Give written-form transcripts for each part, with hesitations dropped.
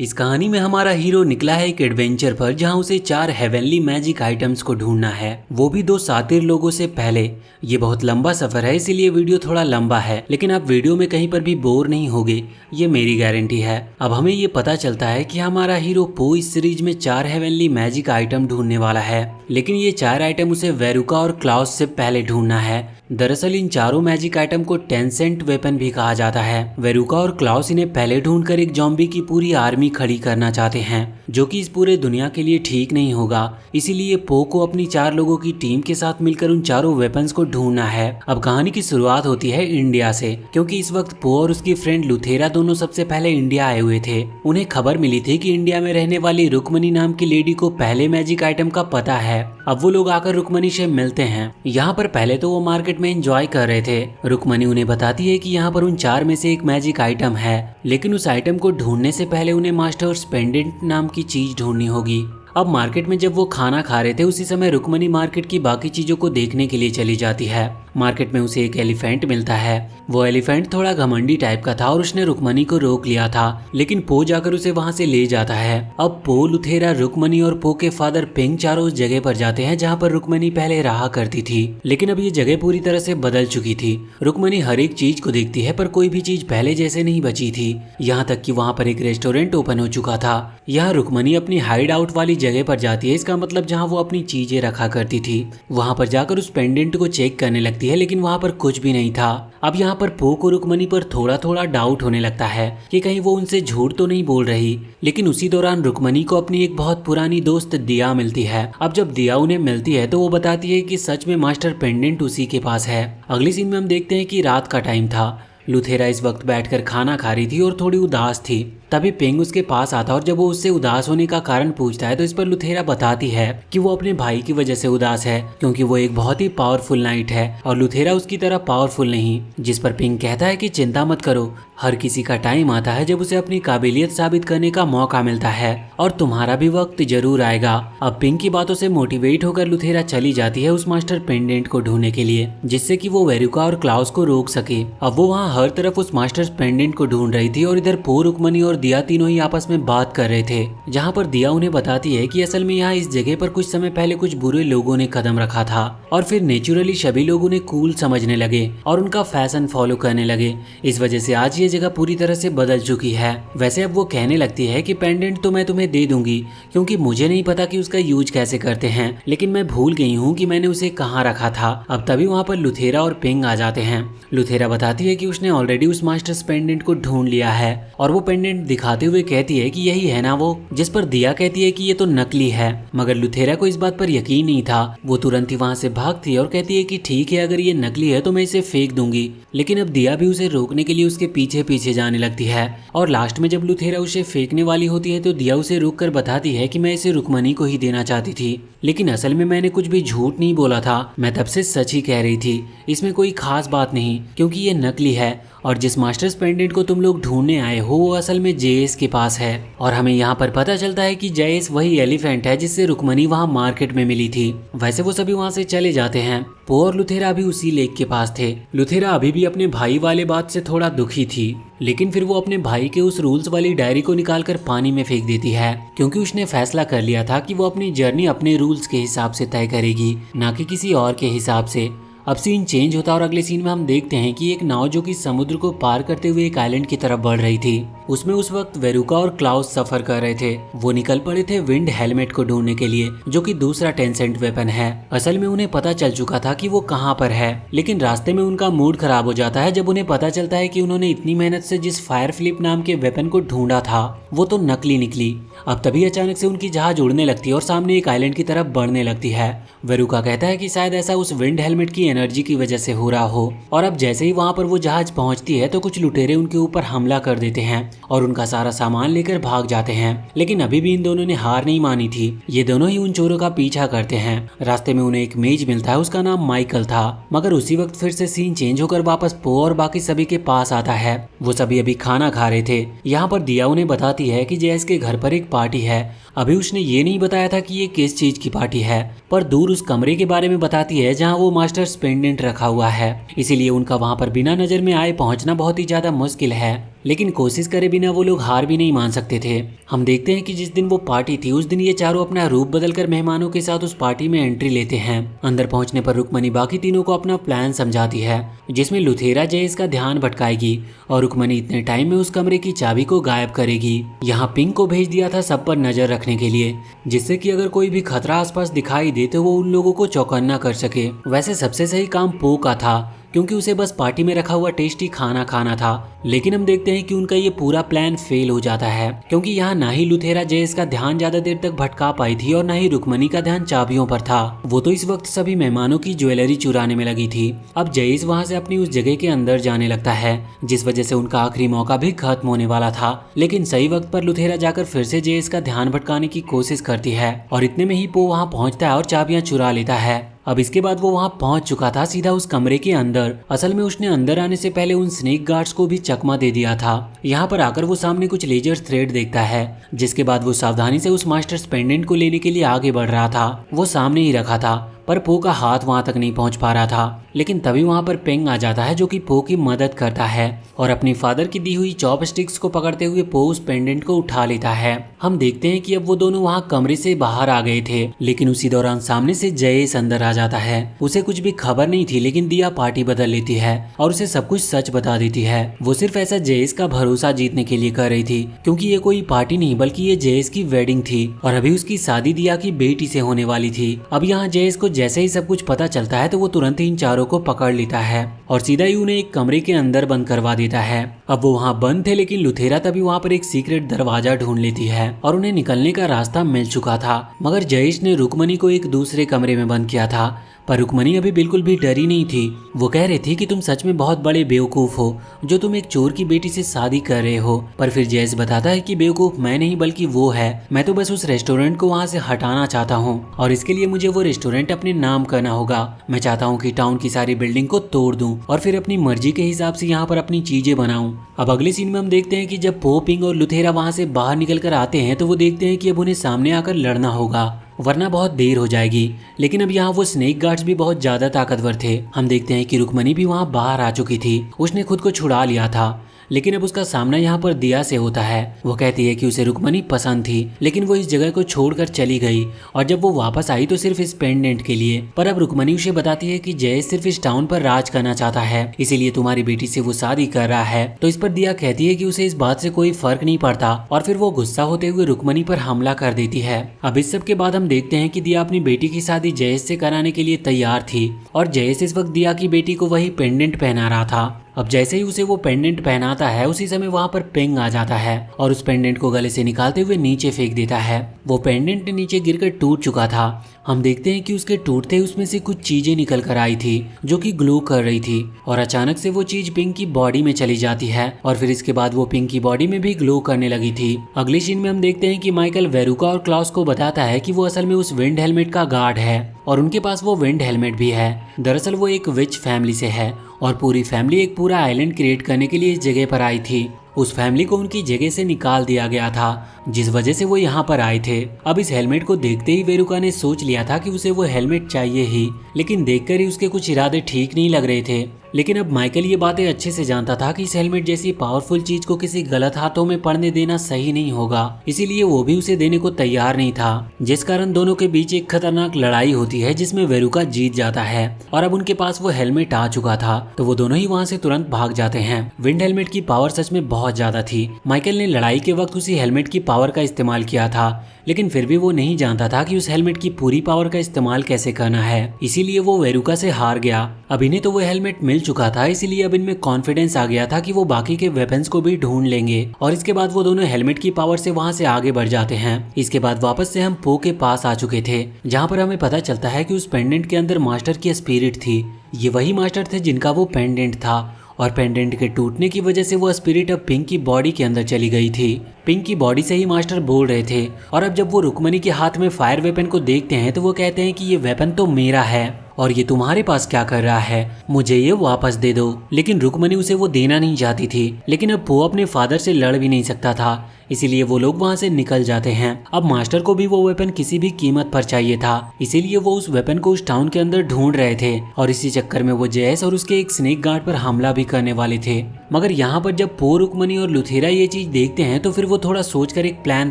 इस कहानी में हमारा हीरो निकला है एक एडवेंचर पर जहां उसे 4 हेवनली मैजिक आइटम्स को ढूंढना है, वो भी 2 सातिर लोगों से पहले। ये बहुत लंबा सफर है, इसीलिए वीडियो थोड़ा लंबा है, लेकिन आप वीडियो में कहीं पर भी बोर नहीं होगे, ये मेरी गारंटी है। अब हमें ये पता चलता है कि हमारा हीरो पो इस सीरीज में 4 हेवनली मैजिक आइटम ढूंढने वाला है, लेकिन ये 4 आइटम उसे वेरुका और क्लाउस से पहले ढूंढना है। दरअसल इन चारों मैजिक आइटम को टेंसेंट वेपन भी कहा जाता है। वेरुका और क्लाउस इन्हें पहले ढूंढकर एक जॉम्बी की पूरी आर्मी खड़ी करना चाहते हैं, जो कि इस पूरे दुनिया के लिए ठीक नहीं होगा। इसीलिए पो को अपनी 4 लोगों की टीम के साथ मिलकर उन चारों वेपन्स को ढूंढना है। अब कहानी की शुरुआत होती है इंडिया से, क्योंकि इस वक्त पो और उसकी फ्रेंड लुथेरा दोनों सबसे पहले इंडिया आए हुए थे। उन्हें खबर मिली थी कि इंडिया में रहने वाली रुक्मणी नाम की लेडी को पहले मैजिक आइटम का पता है। अब वो लोग आकर रुक्मणी से मिलते हैं। यहाँ पर पहले तो वो मार्केट में एंजॉय कर रहे थे। रुक्मणी उन्हें बताती है कि यहाँ पर उन 4 में से एक मैजिक आइटम है, लेकिन उस आइटम को ढूंढने से पहले उन्हें मास्टर्स पेंडेंट नाम की चीज ढूंढनी होगी। अब मार्केट में जब वो खाना खा रहे थे, उसी समय रुक्मणी मार्केट की बाकी चीजों को देखने के लिए चली जाती है। मार्केट में उसे एक एलिफेंट मिलता है। वो एलिफेंट थोड़ा घमंडी टाइप का था और उसने रुक्मणी को रोक लिया था, लेकिन पो जाकर उसे वहां से ले जाता है। अब पो, लुथेरा, रुक्मणी और पो के फादर पिंग चारों उस जगह पर जाते हैं जहाँ पर रुक्मणी पहले रहा करती थी, लेकिन अब ये जगह पूरी तरह से बदल चुकी थी। रुक्मणी हर एक चीज को देखती है, पर कोई भी चीज पहले जैसे नहीं बची थी। यहाँ तक कि वहाँ पर एक रेस्टोरेंट ओपन हो चुका था। यहाँ रुक्मणी अपनी हाइड आउट वाली जगह पर जाती है, इसका मतलब जहाँ वो अपनी चीजें रखा करती थी। वहाँ पर जाकर उस पेंडेंट को चेक करने लगती है, लेकिन वहाँ पर कुछ भी नहीं था। अब यहाँ पर पो को रुक्मणी पर थोड़ा थोड़ा डाउट होने लगता है कि कहीं वो उनसे झूठ तो नहीं बोल रही। लेकिन उसी दौरान रुक्मणी को अपनी एक बहुत पुरानी दोस्त दिया मिलती है। अब जब दिया उन्हें मिलती है तो वो बताती है कि सच में मास्टर पेंडेंट उसी के पास है। अगली सीन में हम देखते हैं कि रात का टाइम था। लुथेरा इस वक्त बैठकर खाना खा रही थी और थोड़ी उदास थी। तभी पिंग उसके पास आता है और जब वो उससे उदास होने का कारण पूछता है तो इस पर लुथेरा बताती है कि वो अपने भाई की वजह से उदास है, क्योंकि वो एक बहुत ही पावरफुल नाइट है और लुथेरा उसकी तरह पावरफुल नहीं। जिस पर पिंग कहता है कि चिंता मत करो, हर किसी का टाइम आता है जब उसे अपनी काबिलियत साबित करने का मौका मिलता है, और तुम्हारा भी वक्त जरूर आएगा। अब पिंग की बातों से मोटिवेट होकर लुथेरा चली जाती है उस मास्टर पेंडेंट को ढूंढने के लिए, जिससे कि वो वेरुका और क्लाउस को रोक सके। अब वो वहाँ हर तरफ उस मास्टर पेंडेंट को ढूंढ रही थी और इधर पो, रुक्मणी और दिया तीनों ही आपस में बात कर रहे थे। जहाँ पर दिया उन्हें बताती है कि असल में यहाँ इस जगह पर कुछ समय पहले कुछ बुरे लोगों ने कदम रखा था और फिर नेचुरली सभी लोग उन्हें कूल समझने लगे और उनका फैशन फॉलो करने लगे। इस वजह से आज ये जगह पूरी तरह से बदल चुकी है। वैसे अब वो कहने लगती है कि पेंडेंट तो मैं तुम्हें दे दूंगी, क्योंकि मुझे नहीं पता कि उसका यूज कैसे करते हैं, लेकिन मैं भूल गई हूँ कि मैंने उसे कहाँ रखा था। अब तभी वहाँ पर लुथेरा और पिंग आ जाते हैं। लुथेरा बताती है कि उसने ऑलरेडी उस मास्टर्स पेंडेंट को ढूंढ लिया है, और वो पेंडेंट दिखाते हुए कहती है कि यही है ना वो। जिस पर दिया कहती है कि ये तो नकली है, मगर लुथेरा को इस बात पर यकीन नहीं था। वो तुरंत ही वहाँ से भागती है और कहती है कि ठीक है, अगर ये नकली है तो मैं इसे फेंक दूंगी। लेकिन अब दिया भी उसे रोकने के लिए उसके पीछे पीछे जाने लगती है, और लास्ट में जब लुथेरा उसे फेंकने वाली होती है तो दिया उसे रोककर बताती है कि मैं इसे रुक्मणी को ही देना चाहती थी, लेकिन असल में मैंने कुछ भी झूठ नहीं बोला था, मैं तब से सच ही कह रही थी। इसमें कोई खास बात नहीं, क्योंकि ये नकली है, और जिस मास्टर्स पेंडेंट को तुम लोग ढूंढने आए हो वो असल में जेएस के पास है। और हमें यहाँ पर पता चलता है कि जेएस वही एलिफेंट है जिससे रुक्मणी वहाँ मार्केट में मिली थी। वैसे वो सभी वहाँ से चले जाते हैं। पो और लुथेरा भी उसी लेक के पास थे। लुथेरा अभी भी अपने भाई वाले बात से थोड़ा दुखी थी, लेकिन फिर वो अपने भाई के उस रूल्स वाली डायरी को निकालकर पानी में फेंक देती है, क्योंकि उसने फैसला कर लिया था कि वो अपनी जर्नी अपने रूल्स के हिसाब से तय करेगी, ना कि किसी और के हिसाब से। अब सीन चेंज होता है और अगले सीन में हम देखते हैं कि एक नाव जो कि समुद्र को पार करते हुए एक आइलैंड की तरफ बढ़ रही थी, उसमें उस वक्त वेरुका और क्लाउस सफर कर रहे थे। वो निकल पड़े थे विंड हेलमेट को ढूंढने के लिए, जो कि दूसरा टेंसेंट वेपन है। असल में उन्हें पता चल चुका था कि वो कहाँ पर है, लेकिन रास्ते में उनका मूड खराब हो जाता है जब उन्हें पता चलता है कि उन्होंने इतनी मेहनत से जिस फायर फ्लिप नाम के वेपन को ढूंढा था वो तो नकली निकली। अब तभी अचानक से उनकी जहाज उड़ने लगती है और सामने एक आइलैंड की तरफ बढ़ने लगती है। वेरुका कहता है कि शायद ऐसा उस विंड हेलमेट की एनर्जी की वजह से हो रहा हो, और अब जैसे ही वहाँ पर वो जहाज पहुँचती है तो कुछ लुटेरे उनके ऊपर हमला कर देते हैं और उनका सारा सामान लेकर भाग जाते हैं। लेकिन अभी भी इन दोनों ने हार नहीं मानी थी। ये दोनों ही उन चोरों का पीछा करते हैं। रास्ते में उन्हें एक मेज मिलता है, उसका नाम माइकल था। मगर उसी वक्त फिर से सीन चेंज होकर वापस पो और बाकी सभी के पास आता है। वो सभी अभी खाना खा रहे थे। यहाँ पर दिया उन्हें बताती है कि जैस के घर पर एक पार्टी है। अभी उसने ये नहीं बताया था कि ये किस चीज की पार्टी है, पर दूर उस कमरे के बारे में बताती है जहाँ वो मास्टर्स पेंडेंट रखा हुआ है। इसीलिए उनका वहाँ पर बिना नजर में आए पहुँचना बहुत ही ज्यादा मुश्किल है। लेकिन कोशिश करे बिना वो लोग हार भी नहीं मान सकते थे। हम देखते हैं कि जिस दिन वो पार्टी थी उस दिन ये चारों अपना रूप बदलकर मेहमानों के साथ उस पार्टी में एंट्री लेते हैं। अंदर पहुंचने पर रुक्मणी बाकी तीनों को अपना प्लान समझाती है, जिसमें लुथेरा जयेश का ध्यान भटकाएगी और रुक्मणी इतने टाइम में उस कमरे की चाबी को गायब करेगी। यहाँ पिंक को भेज दिया था सब पर नजर रखने के लिए, जिससे कि अगर कोई भी खतरा आसपास दिखाई दे तो वो उन लोगों को चौकन्ना कर सके। वैसे सबसे सही काम पो का था, क्योंकि उसे बस पार्टी में रखा हुआ टेस्टी खाना खाना था। लेकिन हम देखते हैं कि उनका ये पूरा प्लान फेल हो जाता है, क्योंकि यहाँ ना ही लुथेरा जयेश का ध्यान ज्यादा देर तक भटका पाई थी और ना ही रुक्मणी का ध्यान चाबियों पर था। वो तो इस वक्त सभी मेहमानों की ज्वेलरी चुराने में लगी थी। अब जयेश वहाँ से अपनी उस जगह के अंदर जाने लगता है, जिस वजह से उनका आखिरी मौका भी खत्म होने वाला था। लेकिन सही वक्त पर लुथेरा जाकर फिर से जयेश का ध्यान भटकाने की कोशिश करती है और इतने में ही पो वहाँ पहुँचता है और चाबियां चुरा लेता है। अब इसके बाद वो वहाँ पहुंच चुका था सीधा उस कमरे के अंदर। असल में उसने अंदर आने से पहले उन स्नेक गार्ड्स को भी चकमा दे दिया था। यहाँ पर आकर वो सामने कुछ लेजर थ्रेड देखता है, जिसके बाद वो सावधानी से उस मास्टर्स पेंडेंट को लेने के लिए आगे बढ़ रहा था। वो सामने ही रखा था पर पो का हाथ वहां तक नहीं पहुंच पा रहा था। लेकिन तभी वहां पर पेंग आ जाता है, जो कि पो की मदद करता है और अपनी फादर की दी हुई चॉपस्टिक्स को पकड़ते हुए पो उस पेंडेंट को उठा लेता है। हम देखते हैं कि अब वो दोनों वहां कमरे से बाहर आ गए थे, लेकिन उसी दौरान सामने से जयेश अंदर आ जाता है। उसे कुछ भी खबर नहीं थी, लेकिन दिया पार्टी बदल लेती है और उसे सब कुछ सच बता देती है। वो सिर्फ ऐसा जयेश का भरोसा जीतने के लिए कर रही थी, क्योंकि ये कोई पार्टी नहीं बल्कि ये जयेश की वेडिंग थी और अभी उसकी शादी दिया की बेटी से होने वाली थी। अब यहाँ जयेश को जैसे ही सब कुछ पता चलता है तो वो तुरंत ही इन चारों को पकड़ लेता है और सीधा ही उन्हें एक कमरे के अंदर बंद करवा देता है। अब वो वहाँ बंद थे, लेकिन लुथेरा तभी वहाँ पर एक सीक्रेट दरवाजा ढूंढ लेती है और उन्हें निकलने का रास्ता मिल चुका था। मगर जयेश ने रुक्मणी को एक दूसरे कमरे में बंद किया था, पर रुक्मणी अभी बिल्कुल भी डरी नहीं थी। वो कह रही थी कि तुम सच में बहुत बड़े बेवकूफ हो जो तुम एक चोर की बेटी से शादी कर रहे हो। पर फिर जयेश बताता है कि बेवकूफ मैं नहीं बल्कि वो है, मैं तो बस उस रेस्टोरेंट को वहाँ से हटाना चाहता हूँ और इसके लिए मुझे वो रेस्टोरेंट अपने नाम करना होगा। मैं चाहता हूँ कि टाउन की सारी बिल्डिंग को तोड़ दूं और फिर अपनी मर्जी के हिसाब से यहाँ पर अपनी चीजें बनाऊं। अब अगले सीन में हम देखते हैं कि जब पो, पिंग और लुथेरा वहाँ से बाहर निकल कर आते हैं तो वो देखते हैं कि अब उन्हें सामने आकर लड़ना होगा, वरना बहुत देर हो जाएगी। लेकिन अब यहाँ वो स्नेक गार्ड्स भी बहुत ज्यादा ताकतवर थे। हम देखते हैं कि रुक्मणी भी वहाँ बाहर आ चुकी थी, उसने खुद को छुड़ा लिया था। लेकिन अब उसका सामना यहाँ पर दिया से होता है। वो कहती है कि उसे रुक्मणी पसंद थी, लेकिन वो इस जगह को छोड़कर चली गई और जब वो वापस आई तो सिर्फ इस पेंडेंट के लिए। पर अब रुक्मणी उसे बताती है कि जयेश सिर्फ इस टाउन पर राज करना चाहता है, इसीलिए तुम्हारी बेटी से वो शादी कर रहा है। तो इस पर दिया कहती है कि उसे इस बात से कोई फर्क नहीं पड़ता और फिर वो गुस्सा होते हुए रुक्मणी पर हमला कर देती है। अब इस सब के बाद हम देखते हैं कि दिया अपनी बेटी की शादी जयेश से कराने के लिए तैयार थी और जयेश इस वक्त दिया की बेटी को वही पेंडेंट पहना रहा था। अब जैसे ही उसे वो पेंडेंट पहनाता है उसी समय वहाँ पर पेंग आ जाता है और उस पेंडेंट को गले से निकालते हुए नीचे फेंक देता है। वो पेंडेंट नीचे गिरकर टूट चुका था। हम देखते हैं कि उसके टूटते उसमें से कुछ चीजें निकल कर आई थी जो कि ग्लो कर रही थी और अचानक से वो चीज पिंक की बॉडी में चली जाती है और फिर इसके बाद वो पिंक की बॉडी में भी ग्लो करने लगी थी। अगले सीन में हम देखते हैं कि माइकल वेरुका और क्लॉस को बताता है कि वो असल में उस विंड हेलमेट का गार्ड है और उनके पास वो विंड हेलमेट भी है। दरअसल वो एक विच फैमिली से है और पूरी फैमिली एक पूरा आइलैंड क्रिएट करने के लिए इस जगह पर आई थी। उस फैमिली को उनकी जगह से निकाल दिया गया था, जिस वजह से वो यहाँ पर आए थे। अब इस हेलमेट को देखते ही वेरुका ने सोच लिया था कि उसे वो हेलमेट चाहिए ही, लेकिन देखकर ही उसके कुछ इरादे ठीक नहीं लग रहे थे। लेकिन अब माइकल ये बातें अच्छे से जानता था कि इस हेलमेट जैसी पावरफुल चीज को किसी गलत हाथों में पड़ने देना सही नहीं होगा, इसीलिए वो भी उसे देने को तैयार नहीं था, जिस कारण दोनों के बीच एक खतरनाक लड़ाई होती है जिसमें वेरुका जीत जाता है और अब उनके पास वो हेलमेट आ चुका था तो वो दोनों ही वहाँ से तुरंत भाग जाते हैं। विंड हेलमेट की पावर सच में बहुत ज्यादा थी। माइकल ने लड़ाई के वक्त उसी हेलमेट की पावर का इस्तेमाल किया था, लेकिन फिर भी वो नहीं जानता था कि उस हेलमेट की पूरी पावर का इस्तेमाल कैसे करना है, इसीलिए वो वेरुका से हार गया। अब इन्हें तो वो हेलमेट मिल चुका था, इसीलिए अब इनमें कॉन्फिडेंस आ गया था कि वो बाकी के वेपन्स को भी ढूंढ लेंगे और इसके बाद वो दोनों हेलमेट की पावर से वहाँ से आगे बढ़ जाते हैं। इसके बाद वापस से हम पो के पास आ चुके थे, जहाँ पर हमें पता चलता है कि उस पेंडेंट के अंदर मास्टर की स्पिरिट थी। ये वही मास्टर थे जिनका वो पेंडेंट था और पेंडेंट के टूटने की वजह से वो स्पिरिट अब पिंक की बॉडी के अंदर चली गई थी। पिंक की बॉडी से ही मास्टर बोल रहे थे और अब जब वो रुक्मणी के हाथ में फायर वेपन को देखते हैं तो वो कहते हैं कि ये वेपन तो मेरा है। और ये तुम्हारे पास क्या कर रहा है, मुझे ये वापस दे दो। लेकिन रुक्मणी उसे वो देना नहीं चाहती थी। लेकिन अब पो अपने फादर से लड़ भी नहीं सकता था, इसीलिए वो लोग वहाँ से निकल जाते हैं। अब मास्टर को भी वो वेपन किसी भी कीमत पर चाहिए था, इसीलिए वो उस वेपन को उस टाउन के अंदर ढूंढ रहे थे और इसी चक्कर में वो जैस और उसके एक स्नेक गार्ड पर हमला भी करने वाले थे। मगर यहाँ पर जब पो, रुक्मणी और लुथेरा ये चीज देखते हैं तो फिर वो थोड़ा सोचकर एक प्लान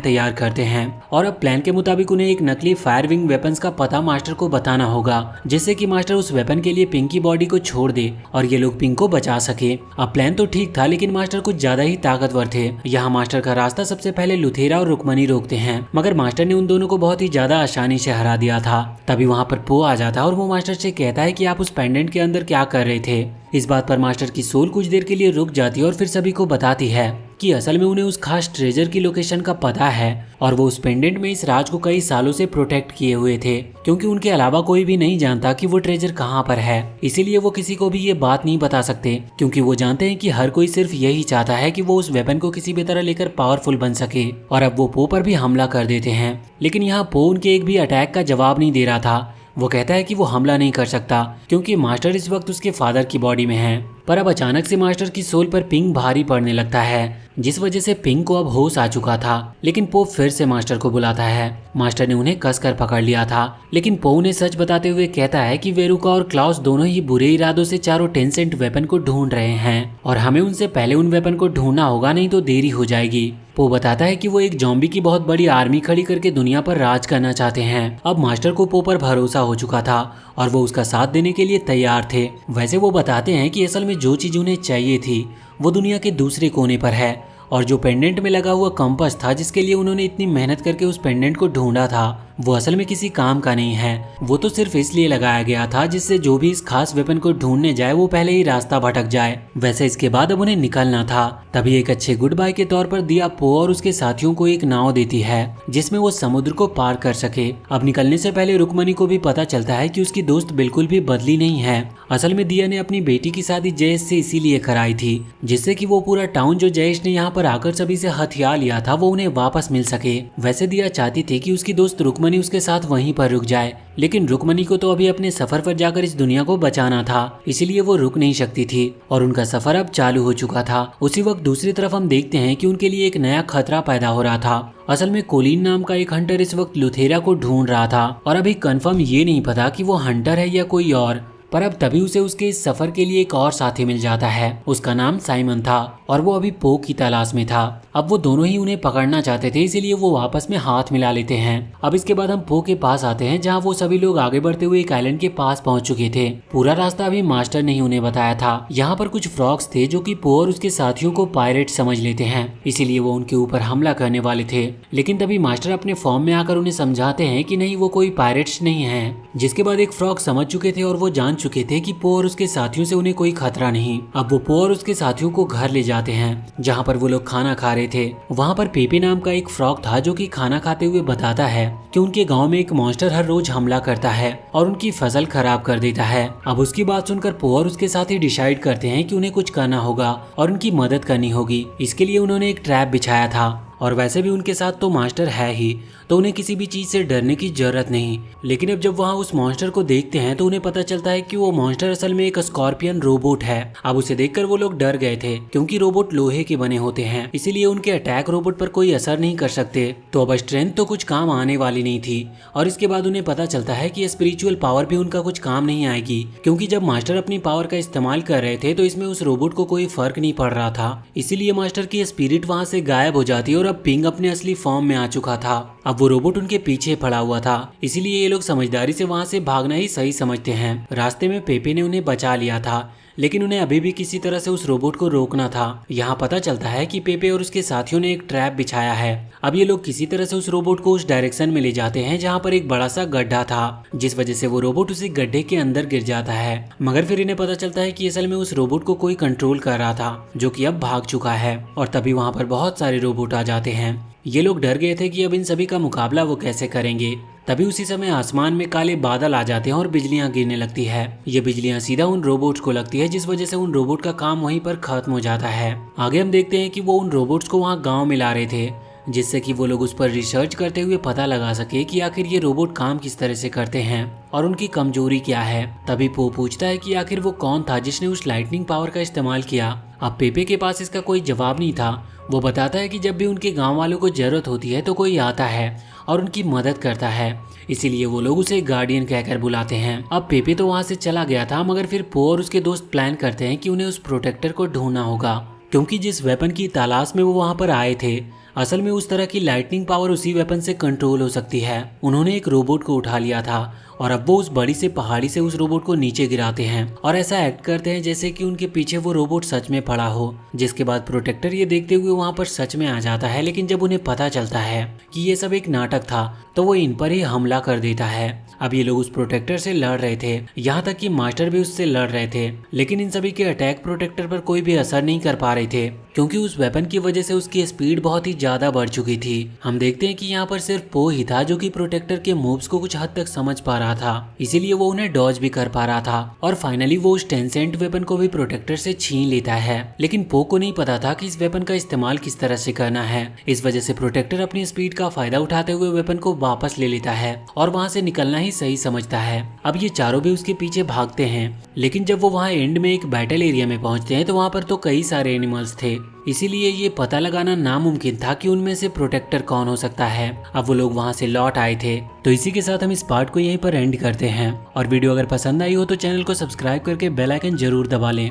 तैयार करते हैं और अब प्लान के मुताबिक उन्हें एक नकली फायर विंग वेपन्स का पता मास्टर को बताना होगा, जिससे कि मास्टर उस वेपन के लिए पिंक की बॉडी को छोड़ दे और ये लोग पिंक को बचा सके। अब प्लान तो ठीक था, लेकिन मास्टर कुछ ज्यादा ही ताकतवर थे। यहाँ मास्टर का रास्ता सबसे पहले लुथेरा और रुक्मणी रोकते हैं, मगर मास्टर ने उन दोनों को बहुत ही ज्यादा आसानी से हरा दिया था। तभी वहाँ पर पो आ जाता है और वो मास्टर से कहता है कि आप उस पेंडेंट के अंदर क्या कर रहे थे। इस बात पर मास्टर की सोल कुछ देर के लिए रुक जाती है और फिर सभी को बताती है कि असल में उन्हें उस खास ट्रेजर की लोकेशन का पता है और वो उस पेंडेंट में इस राज को कई सालों से प्रोटेक्ट किए हुए थे, क्योंकि उनके अलावा कोई भी नहीं जानता कि वो ट्रेजर कहाँ पर है। इसीलिए वो किसी को भी ये बात नहीं बता सकते, क्योंकि वो जानते हैं कि हर कोई सिर्फ यही चाहता है कि वो उस वेपन को किसी भी तरह लेकर पावरफुल बन सके। और अब वो पो पर भी हमला कर देते हैं, लेकिन यहाँ पो उनके एक भी अटैक का जवाब नहीं दे रहा था। वो कहता है कि वो हमला नहीं कर सकता क्योंकि मास्टर इस वक्त उसके फादर की बॉडी में है। पर अब अचानक से मास्टर की सोल पर पिंक भारी पड़ने लगता है, जिस वजह से पिंक को अब होश आ चुका था। लेकिन पो फिर से मास्टर को बुलाता है। मास्टर ने उन्हें कसकर पकड़ लिया था, लेकिन पो उन्हें सच बताते हुए कहता है कि वेरुका और क्लाउस दोनों ही बुरे इरादों से चारों टेंसेंट वेपन को ढूंढ रहे हैं और हमें उनसे पहले उन वेपन को ढूंढना होगा, नहीं तो देरी हो जाएगी। पो बताता है कि वो एक जॉम्बी की बहुत बड़ी आर्मी खड़ी करके दुनिया पर राज करना चाहते हैं। अब मास्टर को पो पर भरोसा हो चुका था और वो उसका साथ देने के लिए तैयार थे। वैसे वो बताते हैं कि असल में जो चीज उन्हें चाहिए थी वो दुनिया के दूसरे कोने पर है और जो पेंडेंट में लगा हुआ कंपास था, जिसके लिए उन्होंने इतनी मेहनत करके उस पेंडेंट को ढूंढा था, वो असल में किसी काम का नहीं है। वो तो सिर्फ इसलिए लगाया गया था जिससे जो भी इस खास वेपन को ढूंढने जाए वो पहले ही रास्ता भटक जाए। वैसे इसके बाद अब उन्हें निकलना था। तभी एक अच्छे गुड बाय के तौर पर दिया पो और उसके साथियों को एक नाव देती है जिसमें वो समुद्र को पार कर सके। अब निकलने से पहले रुक्मणी को भी पता चलता है कि उसकी दोस्त बिल्कुल भी बदली नहीं है। असल में दिया ने अपनी बेटी की शादी जयेश से इसीलिए कराई थी, जिससे कि वो पूरा टाउन जो जयेश ने यहाँ पर आकर सभी से हथिया लिया था वो उन्हें वापस मिल सके। वैसे दिया चाहती थी कि उसकी दोस्त रुक्मणी उसके साथ वहीं पर रुक जाए, लेकिन रुक्मणी को तो अभी अपने सफर पर जाकर इस दुनिया को बचाना था, इसीलिए वो रुक नहीं सकती थी और उनका सफर अब चालू हो चुका था। उसी वक्त दूसरी तरफ हम देखते हैं कि उनके लिए एक नया खतरा पैदा हो रहा था। असल में कोलिन नाम का एक हंटर इस वक्त लुथेरा को ढूंढ रहा था और अभी कंफर्म ये नहीं पता कि वो हंटर है या कोई और। पर अब तभी उसे उसके इस सफर के लिए एक और साथी मिल जाता है। उसका नाम साइमन था और वो अभी पो की तलाश में था। अब वो दोनों ही उन्हें पकड़ना चाहते थे, इसीलिए वो आपस में हाथ मिला लेते हैं। अब इसके बाद हम पो के पास आते हैं, जहाँ वो सभी लोग आगे बढ़ते हुए एक आइलैंड के पास पहुंच चुके थे। पूरा रास्ता अभी मास्टर ने ही उन्हें बताया था। यहाँ पर कुछ फ्रॉग्स थे जो कि पो और उसके साथियों को पायरेट समझ लेते हैं, इसीलिए वो उनके ऊपर हमला करने वाले थे। लेकिन तभी मास्टर अपने फॉर्म में आकर उन्हें समझाते हैं कि नहीं, वो कोई पायरेट्स नहीं है। जिसके बाद एक फ्रॉग समझ चुके थे और वो जान चुके थे कि पो और उसके साथियों से उन्हें कोई खतरा नहीं। अब वो पो और उसके साथियों को घर ले जाते हैं, जहाँ पर वो लोग खाना खा रहे थे। वहाँ पर पेपे नाम का एक फ्रॉग था जो कि खाना खाते हुए बताता है कि उनके गांव में एक मॉन्स्टर हर रोज हमला करता है और उनकी फसल खराब कर देता है। अब उसकी बात सुनकर पो और उसके साथी डिसाइड करते हैं कि उन्हें कुछ करना होगा और उनकी मदद करनी होगी। इसके लिए उन्होंने एक ट्रैप बिछाया था और वैसे भी उनके साथ तो मास्टर है ही, तो उन्हें किसी भी चीज से डरने की जरूरत नहीं। लेकिन अब जब वहाँ उस मॉन्स्टर को देखते हैं तो उन्हें पता चलता है कि वो मॉन्स्टर असल में एक स्कॉर्पियन रोबोट है। अब उसे देखकर वो लोग डर गए थे, क्योंकि रोबोट लोहे के बने होते हैं, इसीलिए उनके अटैक रोबोट पर कोई असर नहीं कर सकते। तो अब स्ट्रेंथ तो कुछ काम आने वाली नहीं थी। और इसके बाद उन्हें पता चलता है कि स्पिरिचुअल पावर भी उनका कुछ काम नहीं आएगी, क्योंकि जब मास्टर अपनी पावर का इस्तेमाल कर रहे थे तो इसमें उस रोबोट को कोई फर्क नहीं पड़ रहा था। इसीलिए मास्टर की स्पिरिट वहाँ से गायब हो जाती और अब पिंग अपने असली फॉर्म में आ चुका था। अब वो रोबोट उनके पीछे पड़ा हुआ था, इसीलिए ये लोग समझदारी से वहाँ से भागना ही सही समझते हैं। रास्ते में पेपे ने उन्हें बचा लिया था, लेकिन उन्हें अभी भी किसी तरह से उस रोबोट को रोकना था। यहाँ पता चलता है कि पेपे और उसके साथियों ने एक ट्रैप बिछाया है। अब ये लोग किसी तरह से उस रोबोट को उस डायरेक्शन में ले जाते हैं जहाँ पर एक बड़ा सा गड्ढा था, जिस वजह से वो रोबोट उसी गड्ढे के अंदर गिर जाता है। मगर फिर इन्हें पता चलता है कि असल में उस रोबोट को कोई कंट्रोल कर रहा था, जो कि अब भाग चुका है। और तभी वहाँ पर बहुत सारे रोबोट आ जाते हैं। ये लोग डर गए थे कि अब इन सभी का मुकाबला वो कैसे करेंगे। तभी उसी समय आसमान में काले बादल आ जाते हैं और बिजलियां गिरने लगती है। ये बिजलियां सीधा उन रोबोट्स को लगती है, जिस वजह से उन रोबोट का काम वहीं पर खत्म हो जाता है। आगे हम देखते हैं कि वो उन रोबोट्स को वहाँ गांव में ला रहे थे, जिससे कि वो लोग उस पर रिसर्च करते हुए पता लगा सके कि आखिर ये रोबोट काम किस तरह से करते हैं और उनकी कमजोरी क्या है। तभी पो पूछता है कि आखिर वो कौन था जिसने उस लाइटनिंग पावर का इस्तेमाल किया। अब पेपे के पास इसका कोई जवाब नहीं था। वो बताता है कि जब भी उनके गांव वालों को जरूरत होती है तो कोई आता है और उनकी मदद करता है, इसीलिए वो लोग उसे गार्डियन कहकर बुलाते हैं। अब पेपे तो वहाँ से चला गया था, मगर फिर पो और उसके दोस्त प्लान करते हैं कि उन्हें उस प्रोटेक्टर को ढूंढना होगा, क्योंकि जिस वेपन की तलाश में वो वहाँ पर आए थे असल में उस तरह की लाइटनिंग पावर उसी वेपन से कंट्रोल हो सकती है। उन्होंने एक रोबोट को उठा लिया था और अब वो उस बड़ी से पहाड़ी से उस रोबोट को नीचे गिराते हैं और ऐसा एक्ट करते हैं जैसे कि उनके पीछे वो रोबोट सच में पड़ा हो। जिसके बाद प्रोटेक्टर ये देखते हुए वहाँ पर सच में आ जाता है, लेकिन जब उन्हें पता चलता है कि ये सब एक नाटक था तो वो इन पर ही हमला कर देता है। अब ये लोग उस प्रोटेक्टर से लड़ रहे थे, यहाँ तक कि मास्टर भी उससे लड़ रहे थे, लेकिन इन सभी के अटैक प्रोटेक्टर पर कोई भी असर नहीं कर पा रहे थे, क्योंकि उस वेपन की वजह से उसकी स्पीड बहुत ही ज्यादा बढ़ चुकी थी। हम देखते हैं कि यहाँ पर सिर्फ पो ही था जो कि प्रोटेक्टर के मूव्स को कुछ हद तक समझ पा रहा था, इसीलिए वो उन्हें डॉज भी कर पा रहा था और फाइनली वो उस टेंसेंट वेपन को भी प्रोटेक्टर से छीन लेता है। लेकिन पो को नहीं पता था कि इस वेपन का इस्तेमाल किस तरह से करना है। इस वजह से प्रोटेक्टर अपनी स्पीड का फायदा उठाते हुए वेपन को वापस ले लेता है और वहाँ से निकलना ही सही समझता है। अब ये चारों भी उसके पीछे भागते हैं, लेकिन जब वो वहाँ एंड में एक बैटल एरिया में पहुंचते हैं तो वहाँ पर तो कई सारे एनिमल्स थे, इसीलिए ये पता लगाना नामुमकिन था कि उनमें से प्रोटेक्टर कौन हो सकता है। अब वो लोग वहाँ से लौट आए थे। तो इसी के साथ हम इस पार्ट को यहीं पर एंड करते हैं और वीडियो अगर पसंद आई हो तो चैनल को सब्सक्राइब करके बेल आइकन जरूर दबा लें।